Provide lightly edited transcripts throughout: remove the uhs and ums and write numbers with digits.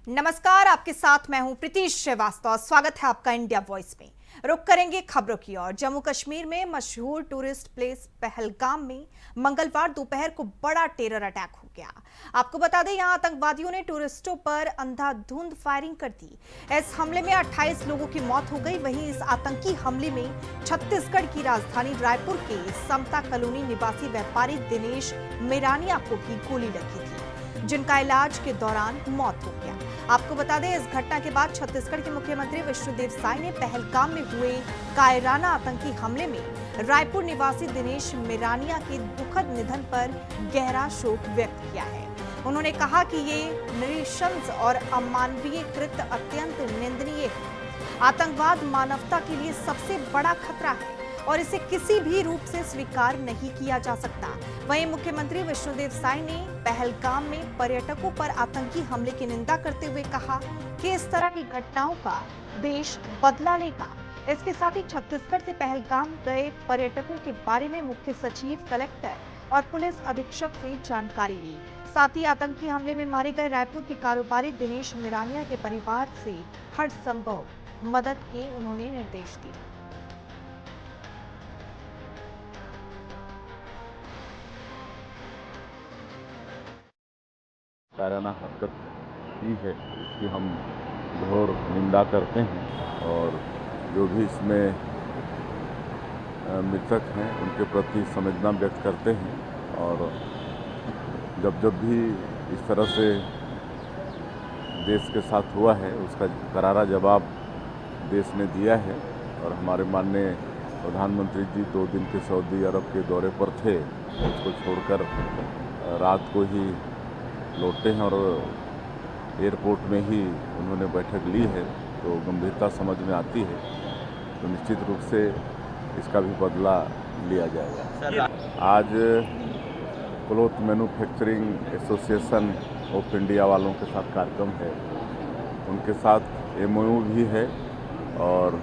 नमस्कार, आपके साथ मैं हूं प्रीतीश श्रीवास्तव। स्वागत है आपका इंडिया वॉइस में। रुक करेंगे खबरों की ओर। जम्मू कश्मीर में मशहूर टूरिस्ट प्लेस पहलगाम में मंगलवार दोपहर को बड़ा टेरर अटैक हो गया। आपको बता दें, यहां आतंकवादियों ने टूरिस्टों पर अंधाधुंध फायरिंग कर दी। इस हमले में 28 लोगों की मौत हो गई। वहीं इस आतंकी हमले में छत्तीसगढ़ की राजधानी रायपुर के समता कॉलोनी निवासी व्यापारी दिनेश मेरानिया को भी गोली लगी थी, जिनका इलाज के दौरान मौत हो गया। आपको बता दें, इस घटना के बाद छत्तीसगढ़ के मुख्यमंत्री विष्णुदेव साय ने पहलगाम में हुए कायराना आतंकी हमले में रायपुर निवासी दिनेश मेरानिया के दुखद निधन पर गहरा शोक व्यक्त किया है। उन्होंने कहा कि ये नृशंस और अमानवीय कृत्य अत्यंत निंदनीय है। आतंकवाद मानवता के लिए सबसे बड़ा खतरा है और इसे किसी भी रूप से स्वीकार नहीं किया जा सकता। वहीं मुख्यमंत्री विष्णुदेव साय ने पहलगाम में पर्यटकों पर आतंकी हमले की निंदा करते हुए कहा कि इस तरह की घटनाओं का देश बदला लेगा। इसके साथ ही छत्तीसगढ़ से पहलगाम गए पर्यटकों के बारे में मुख्य सचिव, कलेक्टर और पुलिस अधीक्षक से जानकारी ली। साथ ही आतंकी हमले में मारे गए रायपुर के कारोबारी दिनेश मेरानिया के परिवार से हर संभव मदद के उन्होंने निर्देश दिए। कायराना हरकत की है, इसकी हम घोर निंदा करते हैं और जो भी इसमें मृतक हैं उनके प्रति संवेदना व्यक्त करते हैं। और जब भी इस तरह से देश के साथ हुआ है, उसका करारा जवाब देश ने दिया है। और हमारे माननीय प्रधानमंत्री जी 2 दिन के सऊदी अरब के दौरे पर थे, उसको छोड़कर रात को ही लौटते हैं और एयरपोर्ट में ही उन्होंने बैठक ली है, तो गंभीरता समझ में आती है। तो निश्चित रूप से इसका भी बदला लिया जाएगा। आज cloth manufacturing association of India वालों के साथ कार्यक्रम है, उनके साथ एमओयू भी है और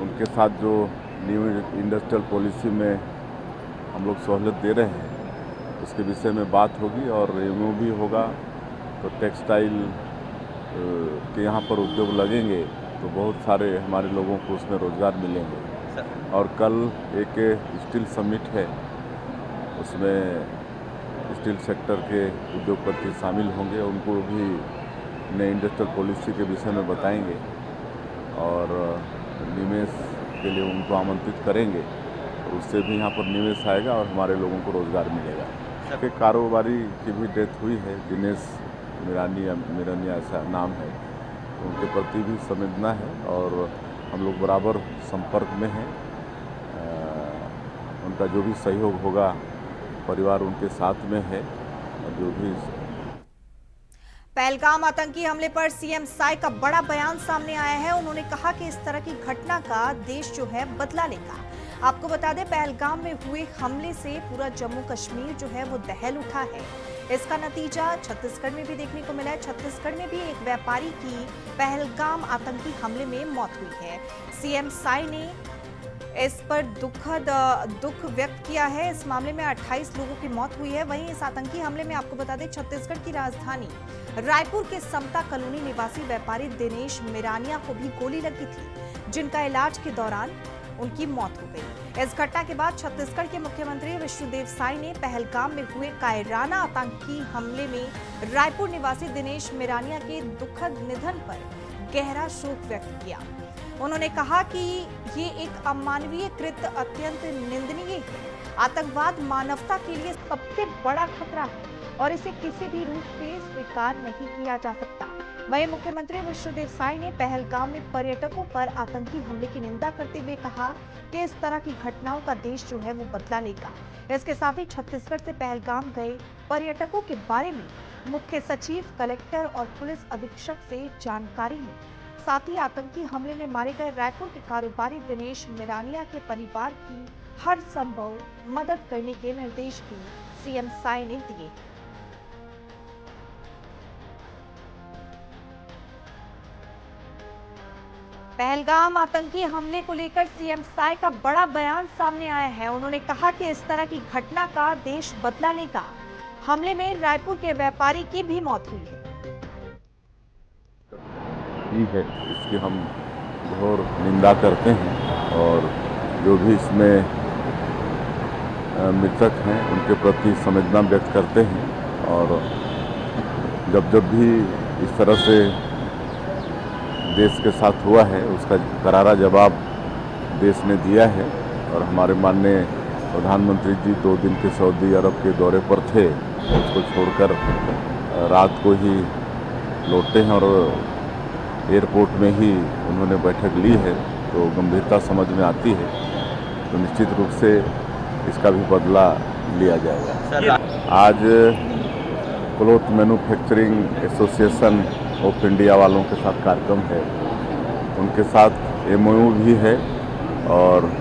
उनके साथ जो न्यू इंडस्ट्रियल पॉलिसी में हम लोग सहूलियत दे रहे हैं उसके विषय में बात होगी और एमओयू भी होगा। तो टेक्सटाइल के यहाँ पर उद्योग लगेंगे तो बहुत सारे हमारे लोगों को उसमें रोज़गार मिलेंगे। और कल एक स्टील समिट है, उसमें स्टील सेक्टर के उद्योगपति शामिल होंगे, उनको भी नए इंडस्ट्रियल पॉलिसी के विषय में बताएंगे और निवेश के लिए उनको आमंत्रित करेंगे। तो उससे भी यहाँ पर निवेश आएगा और हमारे लोगों को रोज़गार मिलेगा। के कारोबारी की भी डेथ हुई है, दिनेश मेरानिया ऐसा नाम है, तो उनके प्रति भी संवेदना है और हम लोग बराबर संपर्क में हैं। उनका जो भी सहयोग होगा, परिवार उनके साथ में है। और जो भी पहलगाम आतंकी हमले पर सीएम साय का बड़ा बयान सामने आया है। उन्होंने कहा कि इस तरह की घटना का देश जो है बदला लेगा। आपको बता दें, पहलगाम में हुए हमले से पूरा जम्मू कश्मीर जो है वो दहल उठा है। इसका नतीजा छत्तीसगढ़ में भी देखने को मिला है। छत्तीसगढ़ में भी एक व्यापारी की पहलगाम आतंकी हमले में मौत हुई है। सीएम साय ने इस पर दुख व्यक्त किया है। इस मामले में 28 लोगों की मौत हुई है। वहीं इस आतंकी हमले में आपको बता दें, छत्तीसगढ़ की राजधानी रायपुर के समता कॉलोनी निवासी व्यापारी दिनेश मेरानिया को भी गोली लगी थी, जिनका इलाज के दौरान उनकी मौत हो गई। इस घटना के बाद छत्तीसगढ़ के मुख्यमंत्री विष्णुदेव साय ने पहलगाम में हुए कायराना आतंकी हमले में रायपुर निवासी दिनेश मेरानिया के दुखद निधन पर गहरा शोक व्यक्त किया। उन्होंने कहा कि ये एक अमानवीय कृत्य अत्यंत निंदनीय है। आतंकवाद मानवता के लिए सबसे बड़ा खतरा है और इसे किसी भी रूप से स्वीकार नहीं किया जा सकता। वहीं मुख्यमंत्री विष्णुदेव साय ने पहलगाम में पर्यटकों पर आतंकी हमले की निंदा करते हुए कहा कि इस तरह की घटनाओं का देश जो है वो बदला लेगा। इसके साथ ही छत्तीसगढ़ से पहलगाम गए पर्यटकों के बारे में मुख्य सचिव, कलेक्टर और पुलिस अधीक्षक से जानकारी ली। साथ ही आतंकी हमले में मारे गए रायपुर के कारोबारी दिनेश मेरानिया के परिवार की हर संभव मदद करने के निर्देश भी सीएम साय ने दिए। पहलगाम आतंकी हमले को लेकर सीएम साय का बड़ा बयान सामने आया है। उन्होंने कहा कि इस तरह की घटना का देश बदला लेगा। हमले में रायपुर के व्यापारी की भी मौत हुई है। इसकी हम घोर निंदा करते हैं और जो भी इसमें मृतक हैं उनके प्रति संवेदना व्यक्त करते हैं और जब भी इस तरह से देश के साथ हुआ है उसका करारा जवाब देश ने दिया है और हमारे माननीय प्रधानमंत्री जी 2 दिन के सऊदी अरब के दौरे पर थे, उसको छोड़कर रात को ही लौटे हैं और एयरपोर्ट में ही उन्होंने बैठक ली है, तो गंभीरता समझ में आती है, तो निश्चित रूप से इसका भी बदला लिया जाएगा। आज cloth manufacturing association of India वालों के साथ कार्यक्रम है, उनके साथ एमओयू भी है और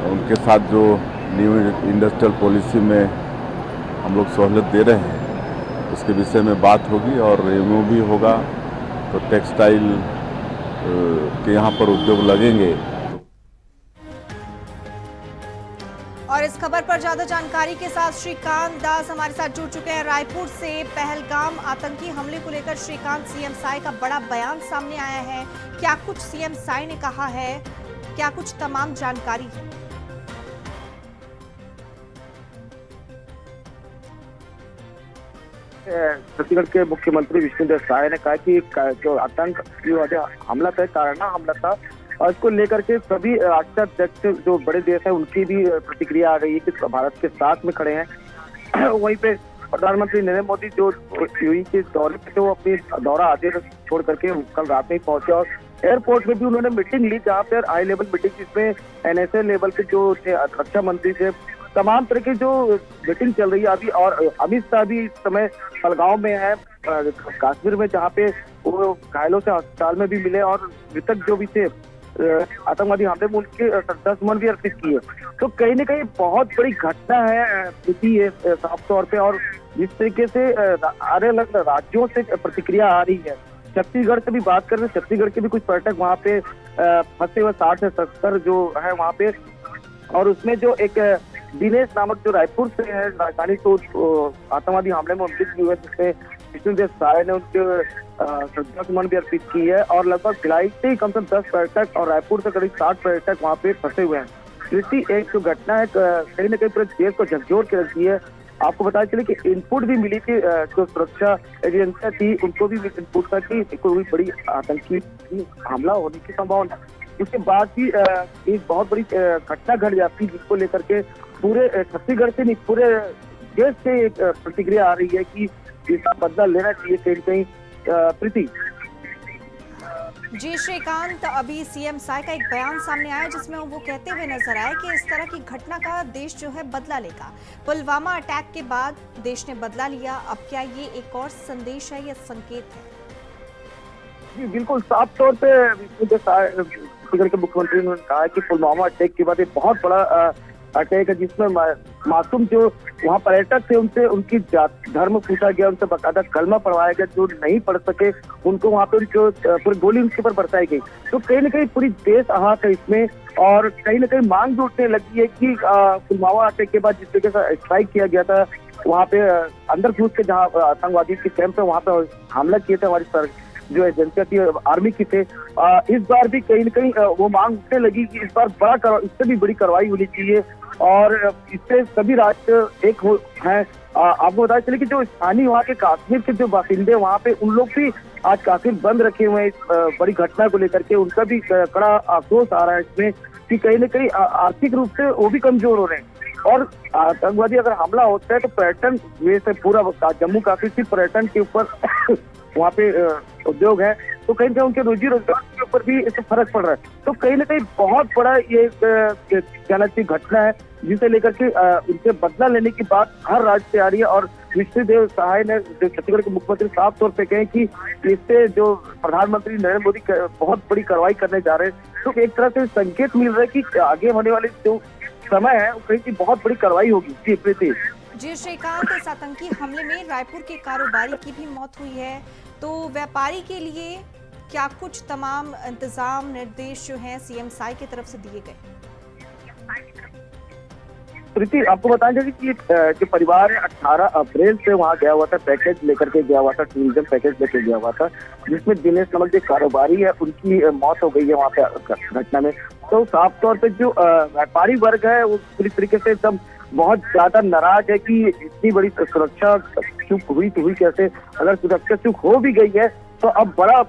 उनके साथ जो न्यू इंडस्ट्रियल पॉलिसी में हम लोग सहूलियत दे रहे हैं उसके विषय में बात होगी और एमओयू भी होगा, तो टेक्सटाइल के यहाँ पर उद्योग लगेंगे। और इस खबर पर ज्यादा जानकारी के साथ श्रीकांत दास हमारे साथ जुड़ चुके हैं रायपुर से। पहलगाम आतंकी हमले को लेकर श्रीकांत, सीएम साय का बड़ा बयान सामने आया है, क्या कुछ सीएम साय ने कहा है, क्या कुछ तमाम जानकारी है? छत्तीसगढ़ के मुख्यमंत्री विष्णुदेव साय ने कहा कि जो आतंकवादी हमला था, कारणा हमला था और इसको लेकर के सभी राष्ट्राध्यक्ष जो बड़े देश है उनकी भी प्रतिक्रिया आ गई है कि भारत के साथ में खड़े हैं। वहीं पे प्रधानमंत्री नरेंद्र मोदी जो यूएई के दौरे पे थे वो अपनी दौरा आधे छोड़ करके कल रात में ही पहुंचे और एयरपोर्ट में भी उन्होंने मीटिंग ली, जहाँ पर हाई लेवल मीटिंग जिसमें एनएसए लेवल के जो थे रक्षा मंत्री थे, तमाम तरह की जो मीटिंग चल रही है अभी। और अमित शाह भी इस समय पहलगांव में है कश्मीर में, जहाँ पे वो घायलों से अस्पताल में भी मिले और मृतक जो भी थे आतंकवादी हमले में उनके श्रद्धासुमन भी अर्पित किए। तो कहीं ना कहीं बहुत बड़ी घटना है साफ तौर पे, और जिस तरीके से अलग अलग राज्यों से प्रतिक्रिया आ रही है। छत्तीसगढ़ से भी बात कर रहे हैं, छत्तीसगढ़ के भी कुछ पर्यटक वहाँ पे फंसे हुए 60 से 70 जो है वहाँ पे, और उसमें जो एक दिनेश नामक जो रायपुर से है राजधानी, तो आतंकवादी हमले में मृत्यु हुई है, जिसमें विष्णुदेव साय ने उनके श्रद्धासुमन भी अर्पित की है। और लगभग भिलाई से ही कम से कम 10 पर्यटक और रायपुर से करीब 60 पर्यटक वहाँ पे फंसे हुए हैं। कृषि एक जो घटना है कहीं ना कहीं पूरे देश को झकझोर के रखती है। आपको बताया चले कि इनपुट भी मिली थी, जो सुरक्षा एजेंसियां थी उनको भी इनपुट था कि कोई बड़ी आतंकी हमला होने की संभावना। उसके बाद भी एक बहुत बड़ी घटना घट जाती है, जिसको लेकर के पूरे छत्तीसगढ़ से नहीं पूरे देश से एक प्रतिक्रिया आ रही है कि इसका बदला लेना चाहिए कहीं कहीं। प्रीति जी श्रीकांत, अभी सीएम साय का एक बयान सामने आया जिसमें वो कहते हुए नजर आए कि इस तरह की घटना का देश जो है बदला लेगा। पुलवामा अटैक के बाद देश ने बदला लिया, अब क्या ये एक और संदेश है या संकेत है? जी बिल्कुल, साफ तौर पे छत्तीसगढ़ के मुख्यमंत्री ने कहा कि पुलवामा अटैक के बाद एक बहुत बड़ा अटैक है, जिसमें मासूम जो वहाँ पर्यटक थे उनसे उनकी धर्म पूछा गया, उनसे बकायदा कलमा पढ़वाया गया, जो नहीं पढ़ सके उनको वहाँ पे उनको पूरी गोली उनके ऊपर बरसाई गई। तो कहीं ना कहीं पूरी देश आहत है इसमें, और कहीं ना कहीं मांग भी उठने लगी है कि पुलवामा अटैक के बाद जिस तरीके से स्ट्राइक किया गया था वहाँ पे अंदर घुस के जहाँ आतंकवादी के कैंप है वहाँ पे हमला किए थे हमारी जो एजेंसियां थी आर्मी की थे। इस बार भी कहीं न कहीं वो मांग उठने लगी कि इस बार इससे भी बड़ी कार्रवाई होनी चाहिए और इससे सभी राज्य एक हैं। आपको बताया चले कि जो स्थानीय वहाँ के कश्मीर के जो बासिंदे वहाँ पे उन लोग भी आज काफी बंद रखे हुए हैं इस बड़ी घटना को लेकर के। उनका भी कड़ा आक्रोश आ रहा है इसमें कि कहीं न कहीं आर्थिक रूप से वो भी कमजोर हो रहे हैं। और आतंकवादी अगर हमला होता है तो पर्यटन से पूरा जम्मू कश्मीर की पर्यटन के ऊपर वहाँ पे उद्योग है, तो कहीं ना उनके रोजी रोजगार के ऊपर भी इससे फर्क पड़ रहा है। तो कहीं ना कहीं बहुत बड़ा ये कहना चाहिए घटना है, जिसे लेकर के उनसे बदला लेने की बात हर राज्य से आ रही है। और विष्णुदेव साय ने जो छत्तीसगढ़ के मुख्यमंत्री साफ तौर पे कहे कि इससे जो प्रधानमंत्री नरेंद्र मोदी बहुत बड़ी कार्रवाई करने जा रहे हैं, तो एक तरह से संकेत मिल रहा है कि आगे होने वाले जो समय है कहीं की बहुत बड़ी कार्रवाई होगी। जी प्रीति। जी श्रीकांत, इस आतंकी हमले में रायपुर के कारोबारी की भी मौत हुई है, तो व्यापारी के लिए क्या कुछ तमाम इंतजाम निर्देश जो हैं सीएम साय की तरफ से दिए गए? प्रीति, आपको बताएं कि जो परिवार है 18 अप्रैल से वहाँ गया हुआ था, पैकेज लेकर के गया हुआ था, टूरिज्म पैकेज लेकर गया हुआ था, जिसमें दिनेश नामक जो कारोबारी है उनकी मौत हो गई है वहाँ पे घटना में। तो साफ तौर पे जो व्यापारी वर्ग है वो पूरी तरीके से एकदम बहुत ज्यादा नाराज है कि इतनी बड़ी सुरक्षा चूक हुई तो हुई कैसे। अगर सुरक्षा चूक हो भी गई है तो अब बड़ा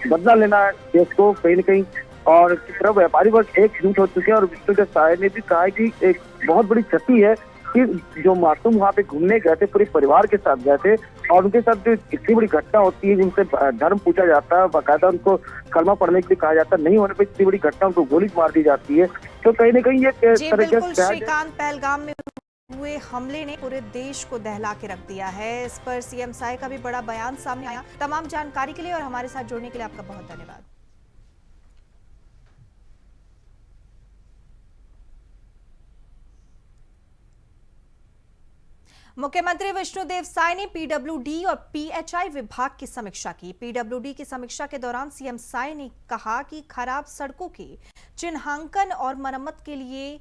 बदला लेना है देश को कहीं न कहीं। और किस तरह व्यापारी वर्ग एकजुट हो चुके हैं। और विष्णुदेव साय ने भी कहा है कि एक बहुत बड़ी क्षति है कि जो मासूम वहाँ पे घूमने गए थे, पूरे परिवार के साथ गए थे, और उनके साथ जो इतनी बड़ी घटना होती है जिनसे धर्म पूछा जाता है, बाकायदा उनको कलमा पढ़ने के लिए कहा जाता है, नहीं होने पर इतनी बड़ी घटना उनको गोली मार दी जाती है। तो कहीं ना कहीं ये श्रीकांत, पहलगाम में हुए हमले ने पूरे देश को दहला के रख दिया है। इस पर सीएम साय का भी बड़ा बयान सामने आया। तमाम जानकारी के लिए और हमारे साथ जुड़ने के लिए आपका बहुत धन्यवाद। मुख्यमंत्री विष्णुदेव साय ने पीडब्ल्यूडी और पीएचआई विभाग की समीक्षा की। पीडब्ल्यूडी की समीक्षा के दौरान सीएम साय ने कहा कि खराब सड़कों के चिन्हांकन और मरम्मत के लिए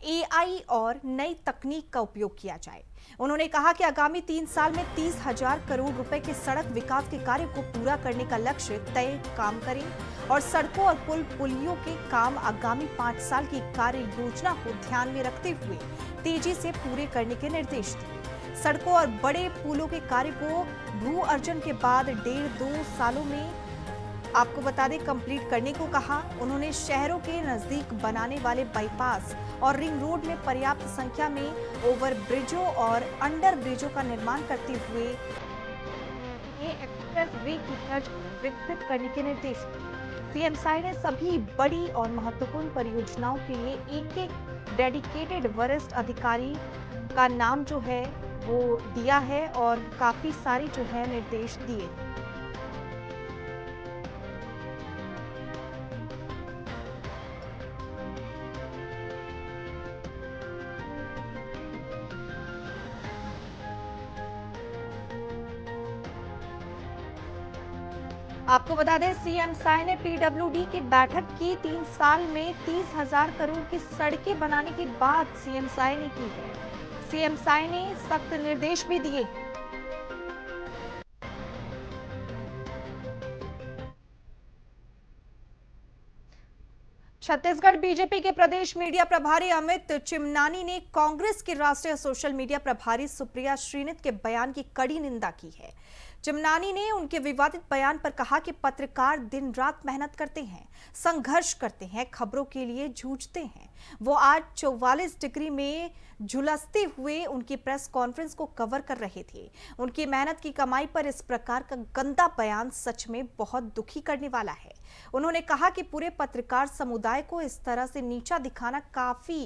एआई और नई तकनीक का उपयोग किया जाए। उन्होंने कहा कि आगामी 3 साल में 30,000 करोड़ रुपए के सड़क विकास के कार्य को पूरा करने का लक्ष्य तय काम करें और सड़कों और पुलियों के काम आगामी 5 साल की कार्य योजना को ध्यान में रखते हुए तेजी से पूरे करने के निर्देश दिए। सड़कों और बड़े पुलों के कार्य को भू अर्जन के बाद 1.5-2 सालों में आपको बता दें कंप्लीट करने को कहा। उन्होंने शहरों के नजदीक बनाने वाले बाईपास और रिंग रोड में पर्याप्त संख्या में ओवर ब्रिजों और अंडर ब्रिजों का निर्माण करते हुए एक्सप्रेस वे की तर्ज विकसित करने के निर्देश दिए। सीएम साय ने सभी बड़ी और महत्वपूर्ण परियोजनाओं के लिए एक डेडिकेटेड वरिष्ठ अधिकारी का नाम जो है वो दिया है और काफी सारी जो है निर्देश दिए। आपको बता दें सीएम साय ने पीडब्ल्यूडी की बैठक की। 3 साल में 30,000 करोड़ की सड़कें बनाने की बात सीएम साय ने की है। सीएम साय ने सख्त निर्देश भी दिए। छत्तीसगढ़ बीजेपी के प्रदेश मीडिया प्रभारी अमित चिमनानी ने कांग्रेस की राष्ट्रीय सोशल मीडिया प्रभारी सुप्रिया श्रीनित के बयान की कड़ी निंदा की है। चिमनानी ने उनके विवादित बयान पर कहा कि पत्रकार दिन रात मेहनत करते हैं, संघर्ष करते हैं, खबरों के लिए जूझते हैं। वो आज 44 डिग्री में झुलसते हुए उनकी प्रेस कॉन्फ्रेंस को कवर कर रहे थे। उनकी मेहनत की कमाई पर इस प्रकार का गंदा बयान सच में बहुत दुखी करने वाला है। उन्होंने कहा कि पूरे पत्रकार समुदाय को इस तरह से नीचा दिखाना काफी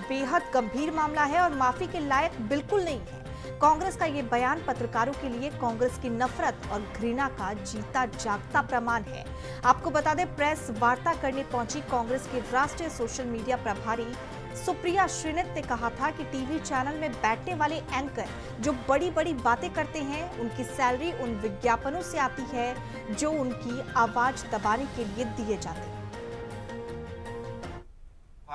बेहद गंभीर मामला है और माफी के लायक बिल्कुल नहीं है। कांग्रेस का ये बयान पत्रकारों के लिए कांग्रेस की नफरत और घृणा का जीता जागता प्रमाण है। आपको बता दें प्रेस वार्ता करने पहुंची कांग्रेस की राष्ट्रीय सोशल मीडिया प्रभारी सुप्रिया श्रीनित ने कहा था कि टीवी चैनल में बैठने वाले एंकर जो बड़ी बड़ी बातें करते हैं उनकी सैलरी उन विज्ञापनों से आती है जो उनकी आवाज दबाने के लिए दिए जाते हैं।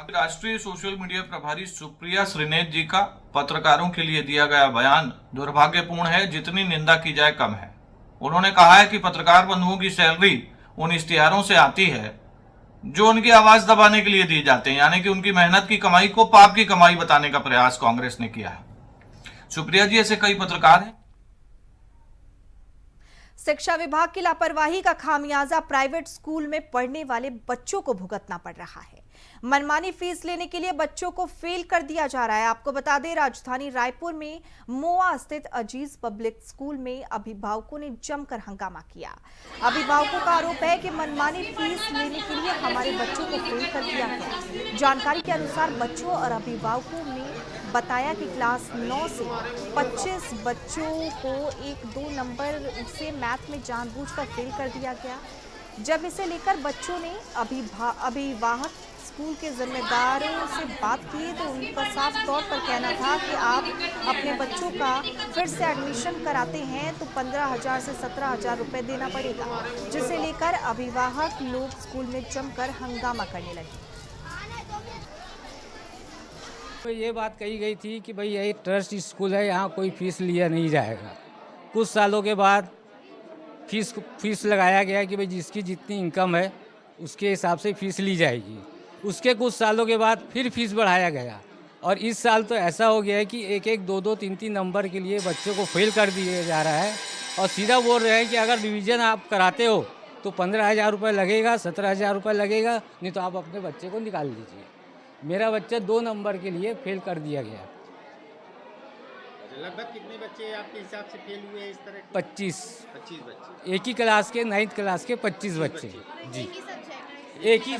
राष्ट्रीय सोशल मीडिया प्रभारी सुप्रिया श्रीनेत जी का पत्रकारों के लिए दिया गया बयान दुर्भाग्यपूर्ण है, जितनी निंदा की जाए कम है। उन्होंने कहा है कि पत्रकार बंधुओं की सैलरी उन इश्तिहारों से आती है जो उनकी आवाज दबाने के लिए दिए जाते हैं, यानी कि उनकी मेहनत की कमाई को पाप की कमाई बताने का प्रयास कांग्रेस ने किया है। सुप्रिया जी, ऐसे कई पत्रकार हैं। शिक्षा विभाग की लापरवाही का खामियाजा प्राइवेट स्कूल में पढ़ने वाले बच्चों को भुगतना पड़ रहा है। मनमानी फीस लेने के लिए बच्चों को फेल कर दिया जा रहा है। आपको बता दें राजधानी रायपुर में मोआ स्थित अजीज पब्लिक स्कूल में अभिभावकों ने जमकर हंगामा किया। अभिभावकों का आरोप है कि मनमानी फीस लेने के लिए हमारे बच्चों को फेल कर दिया गया। जानकारी के अनुसार बच्चों और अभिभावकों ने बताया कि क्लास 9 से 25 बच्चों को 1-2 नंबर से मैथ में जानबूझकर फेल कर दिया गया। जब इसे लेकर बच्चों ने अभिभावक स्कूल के जिम्मेदारों से बात की तो उनका साफ तौर पर कहना था कि आप अपने बच्चों का फिर से एडमिशन कराते हैं तो 15,000 से 17,000 रुपए देना पड़ेगा, जिसे लेकर अभिभावक लोग स्कूल में जमकर हंगामा करने लगे। तो ये बात कही गई थी कि भाई ये ट्रस्ट स्कूल है, यहाँ कोई फीस लिया नहीं जाएगा। कुछ सालों के बाद फीस लगाया गया कि भाई जिसकी जितनी इनकम है उसके हिसाब से फीस ली जाएगी। उसके कुछ सालों के बाद फिर फीस बढ़ाया गया और इस साल तो ऐसा हो गया है कि एक एक दो दो तीन तीन नंबर के लिए बच्चों को फेल कर दिया जा रहा है और सीधा बोल रहे हैं कि अगर रिवीजन आप कराते हो तो 15,000 रुपये लगेगा, 17,000 रुपये लगेगा, नहीं तो आप अपने बच्चे को निकाल दीजिए। मेरा बच्चा 2 नंबर के लिए फेल कर दिया गया। लगभग कितने बच्चे आपके हिसाब से फेल हुए इस तरह? 25 बच्चे। एक ही क्लास के 9th क्लास के 25 बच्चे जी। एक ही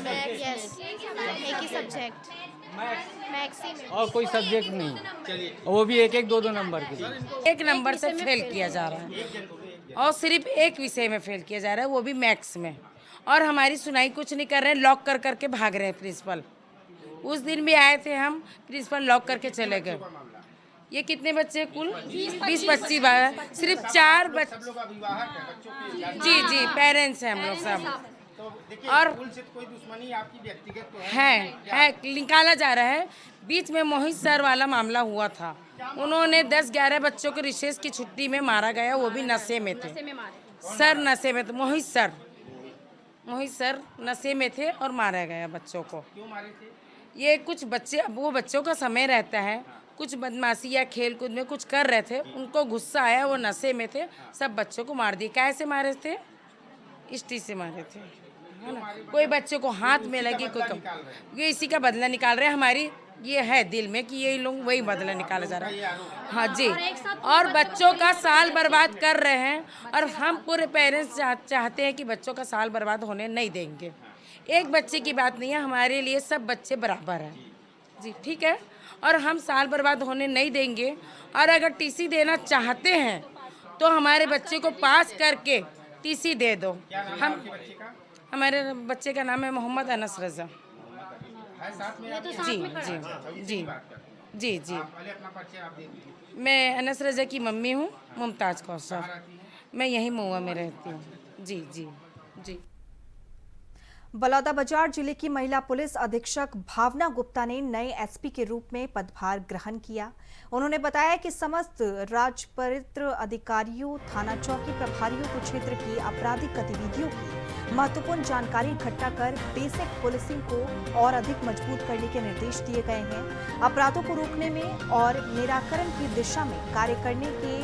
सब्जेक्ट मैक्सिमम और कोई सब्जेक्ट नहीं, चलिए, वो भी एक एक दो दो नंबर के लिए। एक नंबर से फेल किया जा रहा है और सिर्फ एक विषय में फेल किया जा रहा है, वो भी मैथ्स में। और हमारी सुनाई कुछ नहीं कर रहे हैं, लॉक कर करके भाग रहे हैं प्रिंसिपल। उस दिन भी आए थे हम, प्रिंसिपल लॉक करके चले गए। ये कितने बच्चे कुल 20-25 सिर्फ 4 बच्चे। सब लोग अभिभावक हैं, बच्चों के जी जी पेरेंट्स हैं हम लोग सब। तो देखिए, और स्कूल से कोई दुश्मनी आपकी व्यक्तिगत तो है निकाला जा रहा है। बीच में मोहित सर वाला मामला हुआ था, उन्होंने 10-11 बच्चों को रिसेस की छुट्टी में मारा गया, वो भी नशे में थे। सर नशे में थे, मोहित सर नशे में थे और मारा गया बच्चों को। क्यों मारे थे? ये कुछ बच्चे, वो बच्चों का समय रहता है, कुछ बदमाशी या खेल कूद में कुछ कर रहे थे, उनको गुस्सा आया, वो नशे में थे, सब बच्चों को मार दिए। कैसे मारे थे? इष्टि से मारे थे, है ना। कोई बच्चे को हाथ में लगी, कोई कम, ये इसी का बदला निकाल रहे हैं। हमारी ये है दिल में कि ये लोग वही बदला निकाला जा रहा है। हाँ जी, और बच्चों का साल बर्बाद कर रहे हैं और हम पूरे पेरेंट्स चाहते हैं कि बच्चों का साल बर्बाद होने नहीं देंगे। एक बच्चे की बात नहीं है, हमारे लिए सब बच्चे बराबर हैं जी, ठीक है। और हम साल बर्बाद होने नहीं देंगे। और अगर टीसी देना चाहते हैं तो हमारे बच्चे को पास करके टीसी दे दो। हम हमारे बच्चे का नाम है मोहम्मद अनस रजा। जी जी जी जी जी मैं अनस रजा की मम्मी हूँ, मुमताज़ कौसर। मैं यहीं महुआ में रहती हूँ। जी जी जी। बलौदाबाजार जिले की महिला पुलिस अधीक्षक भावना गुप्ता ने नए एसपी के रूप में पदभार ग्रहण किया। उन्होंने बताया कि समस्त राजपरित्र अधिकारियों, थाना चौकी प्रभारियों को क्षेत्र की आपराधिक गतिविधियों की महत्वपूर्ण जानकारी इकट्ठा कर बेसिक पुलिसिंग को और अधिक मजबूत करने के निर्देश दिए गए हैं। अपराधों को रोकने में और निराकरण की दिशा में कार्य करने के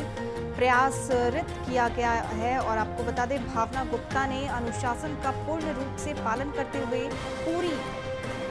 प्रयासरत किया गया है। और आपको बता दें, भावना गुप्ता ने अनुशासन का पूर्ण रूप से पालन करते हुए पूरी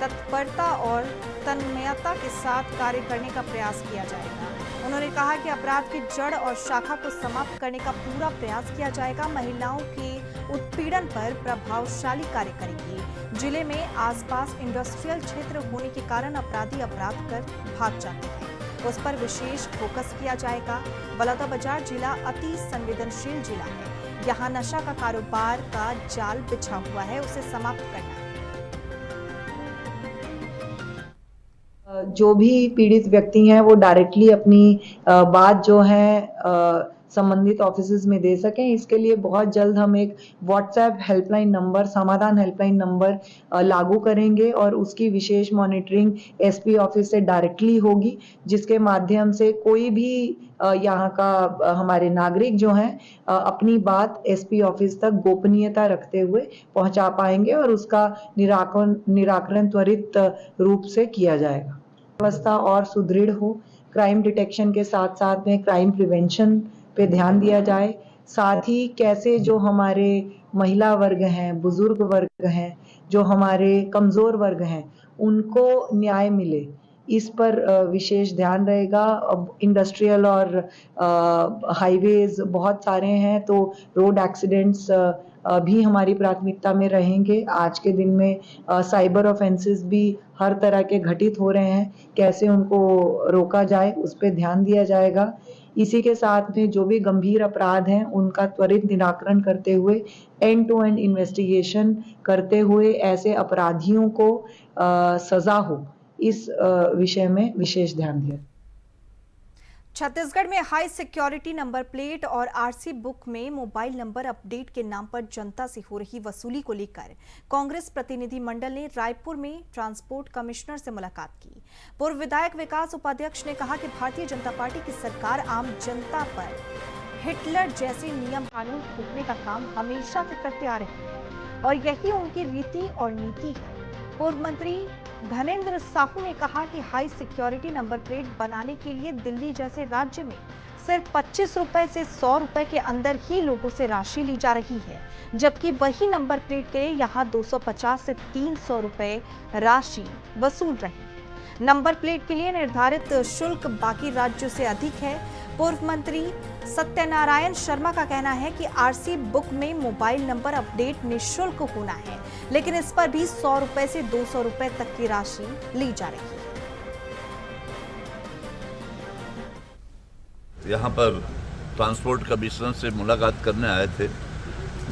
तत्परता और तन्मयता के साथ कार्य करने का प्रयास किया जाएगा। उन्होंने कहा कि अपराध की जड़ और शाखा को समाप्त करने का पूरा प्रयास किया जाएगा। महिलाओं के उत्पीड़न पर प्रभावशाली कार्य करेंगी। जिले में आसपास इंडस्ट्रियल क्षेत्र होने के कारण अपराधी अपराध कर भाग जाते हैं, उस पर विशेष फोकस किया जाएगा। बलौदाबाजार जिला अति संवेदनशील जिला है। यहाँ नशा का कारोबार का जाल बिछा हुआ है, उसे समाप्त करना है। जो भी पीड़ित व्यक्ति हैं वो डायरेक्टली अपनी बात जो है संबंधित ऑफिसेज में दे सकें, इसके लिए बहुत जल्द हम एक व्हाट्सएप हेल्पलाइन नंबर, समाधान हेल्पलाइन नंबर लागू करेंगे और उसकी विशेष मॉनिटरिंग एसपी ऑफिस से डायरेक्टली होगी, जिसके माध्यम से कोई भी यहाँ का हमारे नागरिक जो हैं अपनी बात एसपी ऑफिस तक गोपनीयता रखते हुए पहुंचा पाएंगे और उसका निराकरण त्वरित रूप से किया जाएगा। व्यवस्था और सुदृढ़ हो, क्राइम डिटेक्शन के साथ साथ में क्राइम प्रिवेंशन पे ध्यान दिया जाए। साथ ही कैसे जो हमारे महिला वर्ग हैं, बुजुर्ग वर्ग हैं, जो हमारे कमजोर वर्ग हैं, उनको न्याय मिले, इस पर विशेष ध्यान रहेगा। अब इंडस्ट्रियल और हाईवेज बहुत सारे हैं, तो रोड एक्सीडेंट्स भी हमारी प्राथमिकता में रहेंगे। आज के दिन में साइबर ऑफेंसेस भी हर तरह के घटित हो रहे हैं, कैसे उनको रोका जाए उस पर ध्यान दिया जाएगा। इसी के साथ में जो भी गंभीर अपराध हैं उनका त्वरित निराकरण करते हुए एंड टू एंड इन्वेस्टिगेशन करते हुए ऐसे अपराधियों को सजा हो, इस विषय में विशेष ध्यान दिया। छत्तीसगढ़ में हाई सिक्योरिटी नंबर प्लेट और आरसी बुक में मोबाइल नंबर अपडेट के नाम पर जनता से हो रही वसूली को लेकर कांग्रेस प्रतिनिधि मंडल ने रायपुर में ट्रांसपोर्ट कमिश्नर से मुलाकात की। पूर्व विधायक विकास उपाध्यक्ष ने कहा कि भारतीय जनता पार्टी की सरकार आम जनता पर हिटलर जैसे नियम कानून थोपने का काम हमेशा से करते आ रहे हैं और यही उनकी रीति और नीति है। पूर्व मंत्री धनेंद्र साहू ने कहा कि हाई सिक्योरिटी नंबर प्लेट बनाने के लिए दिल्ली जैसे राज्य में सिर्फ 25 रुपए से 100 रुपए के अंदर ही लोगों से राशि ली जा रही है, जबकि वही नंबर प्लेट के लिए यहाँ 250 से 300 रुपए राशि वसूल रही। नंबर प्लेट के लिए निर्धारित शुल्क बाकी राज्यों से अधिक है। पूर्व मंत्री सत्यनारायण शर्मा का कहना है कि आरसी बुक में मोबाइल नंबर अपडेट निःशुल्क होना है, लेकिन इस पर भी 100 रुपए से 200 रुपए तक की राशि ली जा रही है। यहाँ पर ट्रांसपोर्ट कमिश्नर से मुलाकात करने आए थे।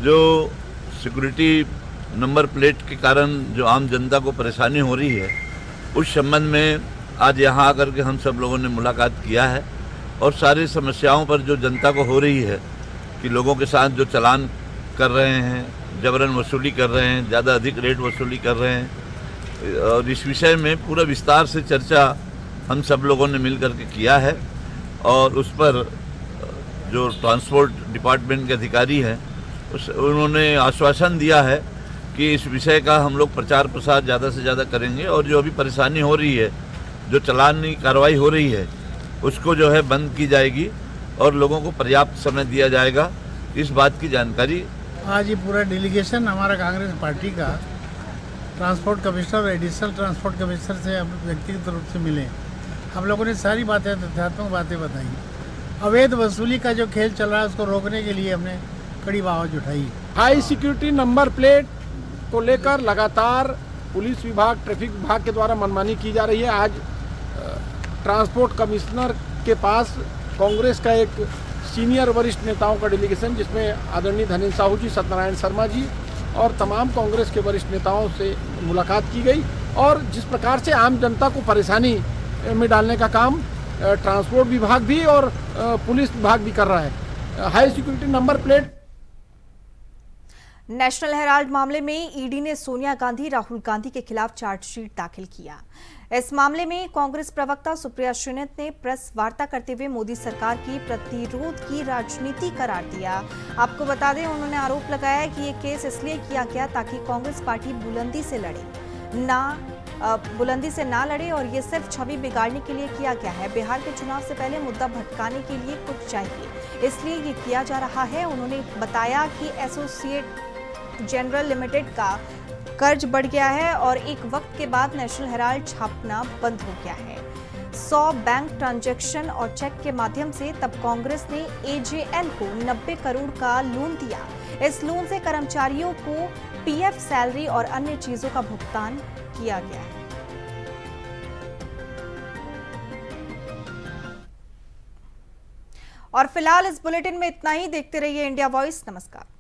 जो सिक्योरिटी नंबर प्लेट के कारण जो आम जनता को परेशानी हो रही है, उस संबंध में आज यहाँ आकर के हम सब लोगों ने मुलाकात किया है और सारी समस्याओं पर जो जनता को हो रही है कि लोगों के साथ जो चालान कर रहे हैं, जबरन वसूली कर रहे हैं, ज़्यादा अधिक रेट वसूली कर रहे हैं, और इस विषय में पूरा विस्तार से चर्चा हम सब लोगों ने मिल करके किया है। और उस पर जो ट्रांसपोर्ट डिपार्टमेंट के अधिकारी हैं उन्होंने आश्वासन दिया है कि इस विषय का हम लोग प्रचार प्रसार ज़्यादा से ज़्यादा करेंगे और जो अभी परेशानी हो रही है, जो चालानी कार्रवाई हो रही है, उसको जो है बंद की जाएगी और लोगों को पर्याप्त समय दिया जाएगा। इस बात की जानकारी आज ये पूरा डेलीगेशन हमारा कांग्रेस पार्टी का ट्रांसपोर्ट कमिश्नर और एडिशनल ट्रांसपोर्ट कमिश्नर से हम व्यक्तिगत रूप से मिले। हम लोगों ने सारी बातें, तथ्यात्मक बातें बताई। अवैध वसूली का जो खेल चल रहा है उसको रोकने के लिए हमने कड़ी आवाज़ उठाई। हाई सिक्योरिटी नंबर प्लेट को लेकर लगातार पुलिस विभाग, ट्रैफिक विभाग के द्वारा मनमानी की जा रही है। आज ट्रांसपोर्ट कमिश्नर के पास कांग्रेस का एक सीनियर वरिष्ठ नेताओं का डेलीगेशन, जिसमें आदरणीय धनेंद्र साहू जी, सत्यनारायण शर्मा जी और तमाम कांग्रेस के वरिष्ठ नेताओं से मुलाकात की गई। और जिस प्रकार से आम जनता को परेशानी में डालने का काम ट्रांसपोर्ट विभाग भी और पुलिस विभाग भी कर रहा है। High security number plate. National Herald मामले में ईडी ने सोनिया गांधी, राहुल गांधी के खिलाफ चार्जशीट दाखिल किया। इस मामले में कांग्रेस प्रवक्ता सुप्रिया श्रीनेत ने प्रेस वार्ता करते हुए मोदी सरकार की प्रतिरोध की राजनीति करार दिया। आपको बता दें, उन्होंने आरोप लगाया कि ये केस इसलिए किया गया ताकि कांग्रेस पार्टी बुलंदी से ना लड़े और ये सिर्फ छवि बिगाड़ने के लिए किया गया है। बिहार के चुनाव से पहले मुद्दा भटकाने के लिए कुछ चाहिए, इसलिए ये किया जा रहा है। उन्होंने बताया कि एसोसिएट जनरल लिमिटेड का कर्ज बढ़ गया है और एक वक्त के बाद नेशनल हेराल्ड छापना बंद हो गया है। 100 बैंक ट्रांजैक्शन और चेक के माध्यम से तब कांग्रेस ने एजेएल को 90 करोड़ का लोन दिया। इस लोन से कर्मचारियों को पीएफ, सैलरी और अन्य चीजों का भुगतान किया गया है। और फिलहाल इस बुलेटिन में इतना ही। देखते रहिए इंडिया वॉइस। नमस्कार।